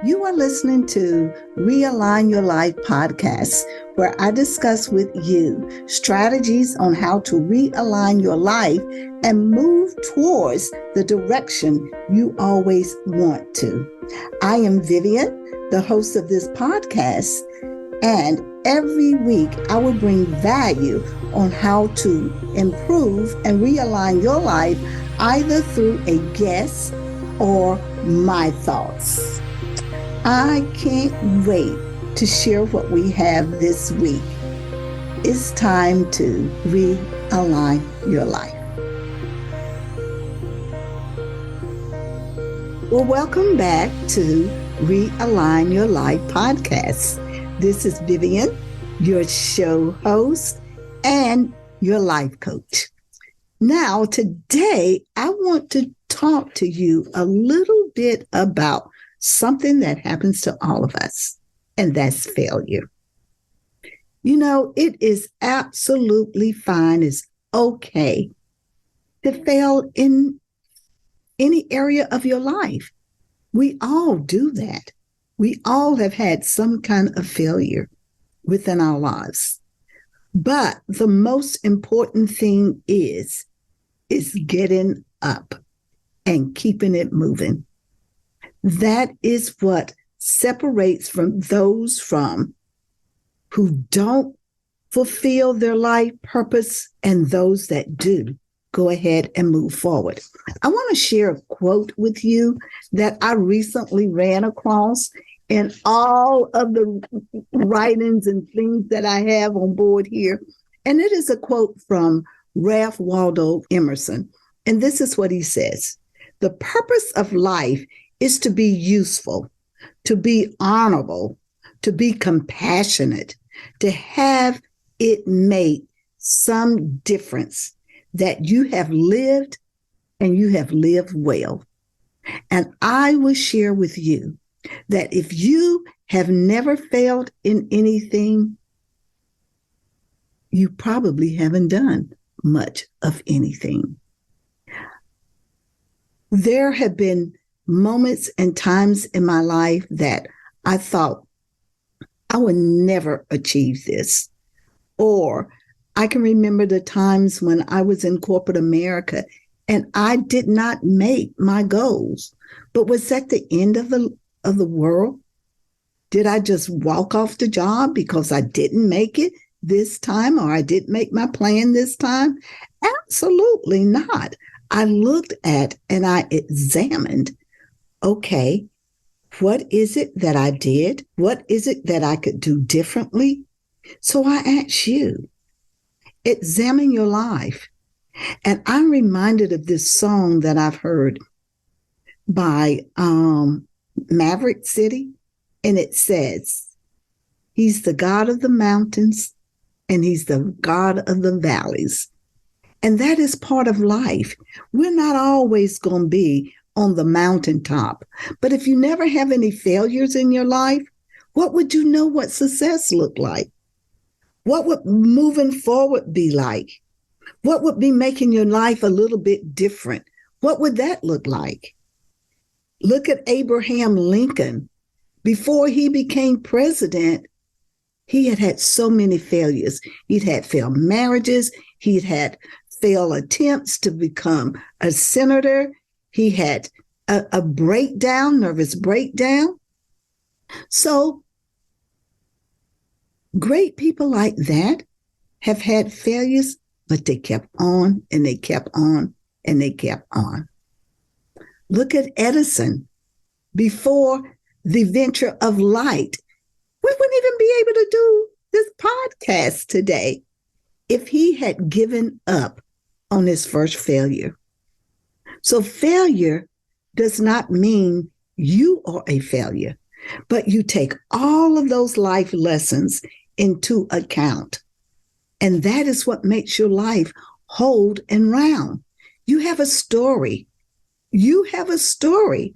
You are listening to Realign Your Life podcast, where I discuss with you strategies on how to realign your life and move towards the direction you always want to. I am Vivian, the host of this podcast, and every week I will bring value on how to improve and realign your life either through a guest or my thoughts. I can't wait to share what we have this week. It's time to realign your life. Well, welcome back to Realign Your Life podcast. This is Vivian, your show host and your life coach. Now, today, I want to talk to you a little bit about something that happens to all of us, and that's failure. You know, it is absolutely fine. It's okay to fail in any area of your life. We all do that. We all have had some kind of failure within our lives. But the most important thing is getting up and keeping it moving. That is what separates from those who don't fulfill their life purpose and those that do go ahead and move forward. I want to share a quote with you that I recently ran across in all of the writings and things that I have on board here. And it is a quote from Ralph Waldo Emerson. And this is what he says: "The purpose of life is to be useful, to be honorable, to be compassionate, to have it make some difference, that you have lived and you have lived well." And I will share with you that if you have never failed in anything, you probably haven't done much of anything. There have been moments and times in my life that I thought I would never achieve this. Or I can remember the times when I was in corporate America and I did not make my goals. But was that the end of the world? Did I just walk off the job because I didn't make it this time, or I didn't make my plan this time? Absolutely not. I looked at and I examined, okay, what is it that I did? What is it that I could do differently? So I ask you, examine your life. And I'm reminded of this song that I've heard by Maverick City. And it says, "He's the God of the mountains and he's the God of the valleys." And that is part of life. We're not always going to be on the mountaintop. But if you never have any failures in your life, what would you know what success looked like? What would moving forward be like? What would be making your life a little bit different? What would that look like? Look at Abraham Lincoln. Before he became president, he had had so many failures. He'd had failed marriages. He'd had failed attempts to become a senator. He had a breakdown, nervous breakdown. So great people like that have had failures, but they kept on and they kept on and they kept on. Look at Edison. Before the venture of light, we wouldn't even be able to do this podcast today if he had given up on his first failure. So failure does not mean you are a failure, but you take all of those life lessons into account. And that is what makes your life hold and round. You have a story. You have a story.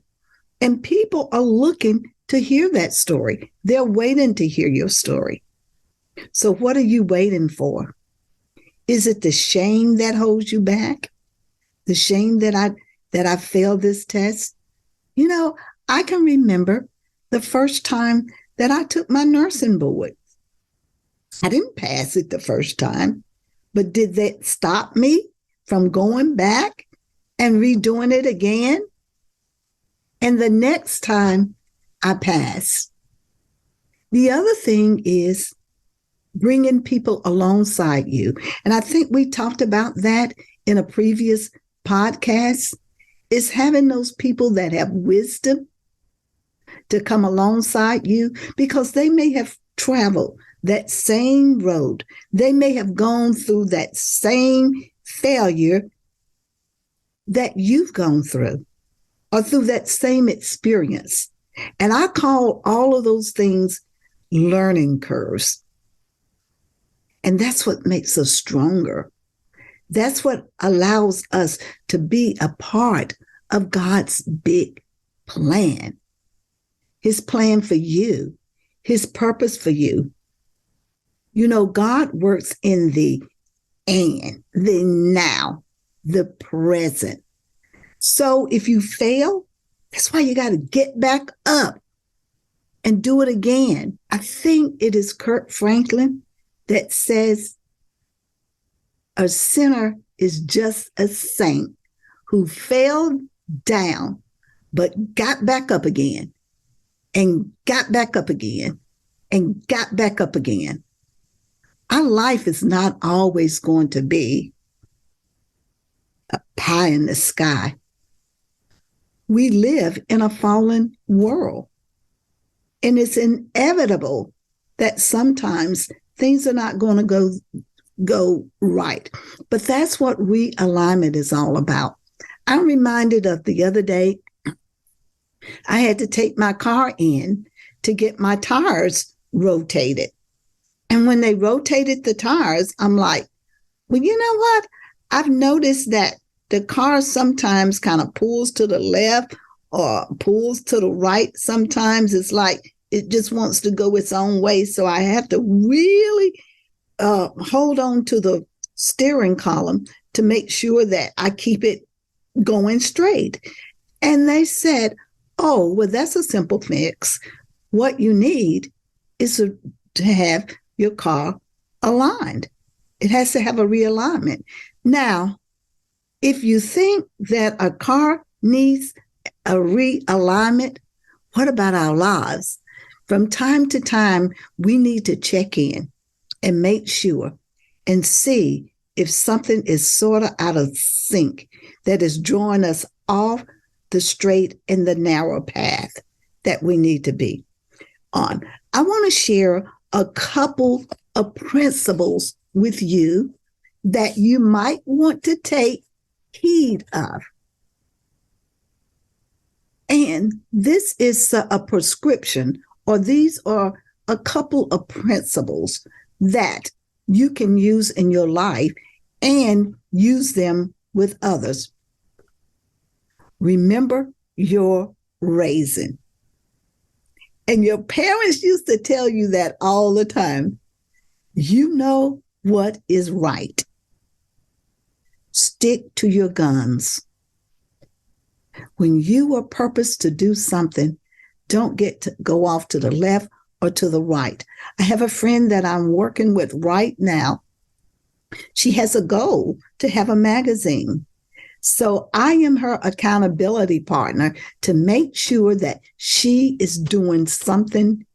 And people are looking to hear that story. They're waiting to hear your story. So what are you waiting for? Is it the shame that holds you back? The shame that I failed this test? You know, I can remember the first time that I took my nursing board. I didn't pass it the first time, but did that stop me from going back and redoing it again? And the next time I passed. The other thing is bringing people alongside you. And I think we talked about that in a previous podcast, is having those people that have wisdom to come alongside you, because they may have traveled that same road. They may have gone through that same failure that you've gone through, or through that same experience. And I call all of those things learning curves. And that's what makes us stronger. That's what allows us to be a part of God's big plan. His plan for you, his purpose for you. You know, God works in the now, the present. So if you fail, that's why you got to get back up and do it again. I think it is Kirk Franklin that says, a sinner is just a saint who fell down, but got back up again, and got back up again, and got back up again. Our life is not always going to be a pie in the sky. We live in a fallen world, and it's inevitable that sometimes things are not going to go right. But that's what realignment is all about. I'm reminded of the other day, I had to take my car in to get my tires rotated. And when they rotated the tires, I'm like, well, you know what? I've noticed that the car sometimes kind of pulls to the left or pulls to the right. Sometimes it's like it just wants to go its own way. So I have to really hold on to the steering column to make sure that I keep it going straight. And they said, oh, well, that's a simple fix. What you need is to have your car aligned. It has to have a realignment. Now, if you think that a car needs a realignment, what about our lives? From time to time, we need to check in and make sure and see if something is sort of out of sync that is drawing us off the straight and the narrow path that we need to be on. I want to share a couple of principles with you that you might want to take heed of. And this is a prescription, or these are a couple of principles that you can use in your life and use them with others. Remember your raising. And your parents used to tell you that all the time. You know what is right. Stick to your guns. When you are purposed to do something, don't get to go off to the left or to the right. I have a friend that I'm working with right now. She has a goal to have a magazine. So I am her accountability partner to make sure that she is doing something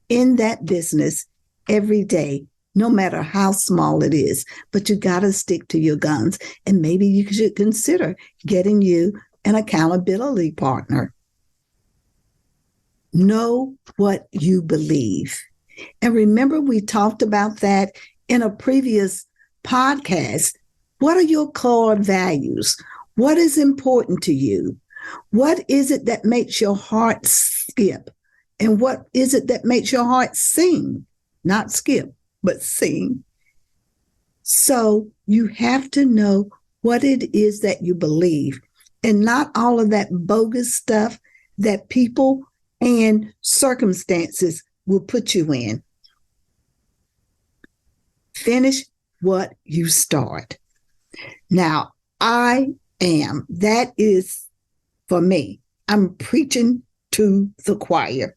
in that business every day, no matter how small it is. But you got to stick to your guns. And maybe you should consider getting you an accountability partner. Know what you believe. And remember, we talked about that in a previous podcast. What are your core values? What is important to you? What is it that makes your heart skip? And what is it that makes your heart sing? Not skip, but sing. So you have to know what it is that you believe, and not all of that bogus stuff that people and circumstances will put you in. Finish what you start. Now, that is for me. I'm preaching to the choir.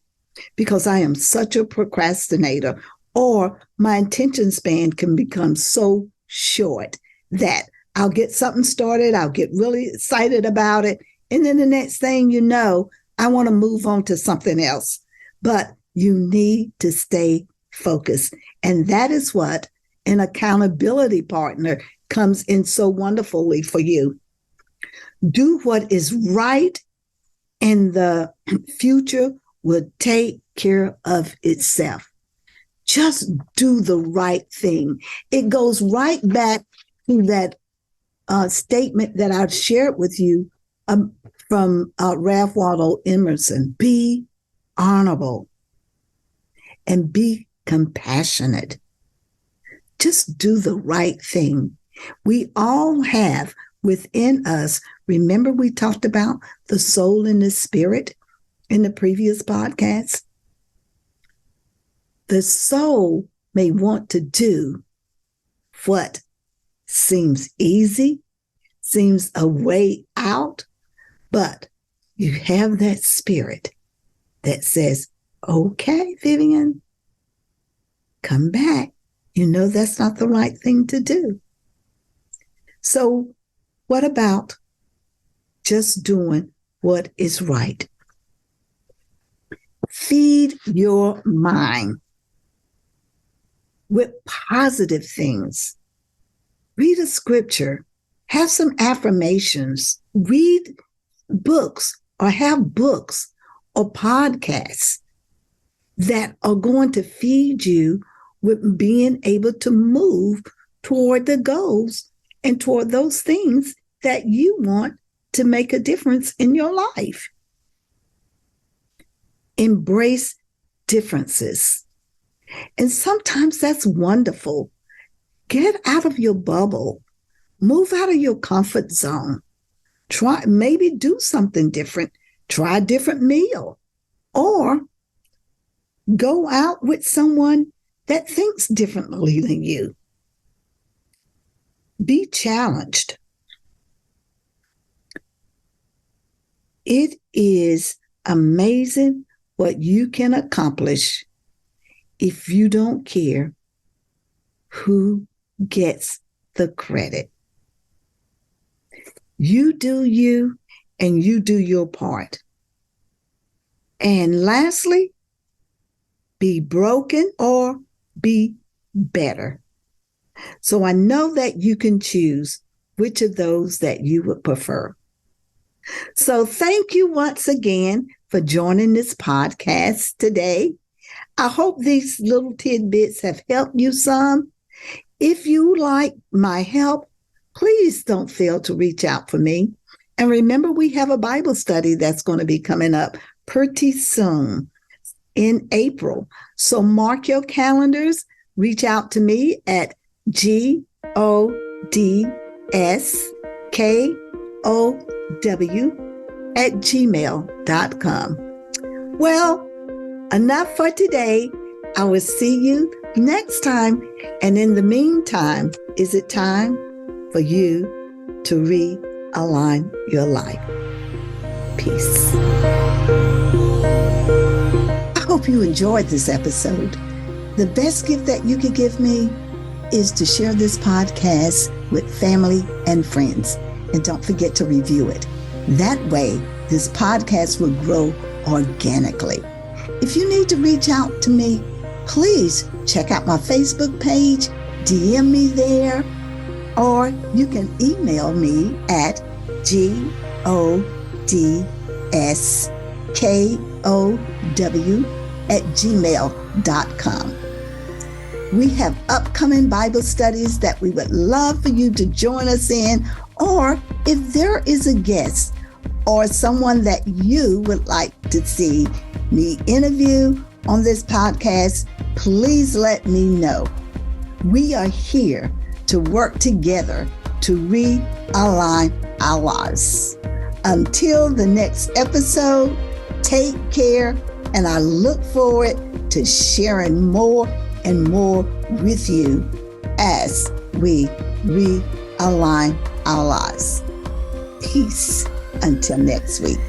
because I am such a procrastinator, or my attention span can become so short that I'll get something started, I'll get really excited about it, and then the next thing you know, I want to move on to something else. But you need to stay focused. And that is what an accountability partner comes in so wonderfully for you. Do what is right, and the future will take care of itself. Just do the right thing. It goes right back to that statement that I shared with you from Ralph Waldo Emerson. Be honorable and be compassionate. Just do the right thing. We all have within us, remember we talked about the soul and the spirit in the previous podcast? The soul may want to do what seems easy, seems a way out, but you have that spirit that says, okay, Vivian, come back. You know that's not the right thing to do. So what about just doing what is right? Feed your mind with positive things. Read a scripture, have some affirmations, read books or have books or podcasts that are going to feed you with being able to move toward the goals and toward those things that you want to make a difference in your life. Embrace differences. And sometimes that's wonderful. Get out of your bubble. Move out of your comfort zone. Maybe do something different. Try a different meal. Or go out with someone that thinks differently than you. Be challenged. It is amazing what you can accomplish if you don't care who gets the credit. You do you, and you do your part. And lastly, be broken or be better. So I know that you can choose which of those that you would prefer. So thank you once again for joining this podcast today. I hope these little tidbits have helped you some. If you like my help, please don't fail to reach out for me. And remember, we have a Bible study that's going to be coming up pretty soon in April. So mark your calendars. Reach out to me at godskow@gmail.com. Well, enough for today. I will see you next time. And in the meantime, is it time for you to realign your life? Peace. I hope you enjoyed this episode. The best gift that you could give me is to share this podcast with family and friends. And don't forget to review it. That way, this podcast will grow organically. If you need to reach out to me, please check out my Facebook page, DM me there, or you can email me at godskow@gmail.com. We have upcoming Bible studies that we would love for you to join us in, or if there is a guest or someone that you would like to see me interview on this podcast, please let me know. We are here to work together to realign our lives. Until the next episode, take care, and I look forward to sharing more and more with you as we realign our lives. Peace until next week.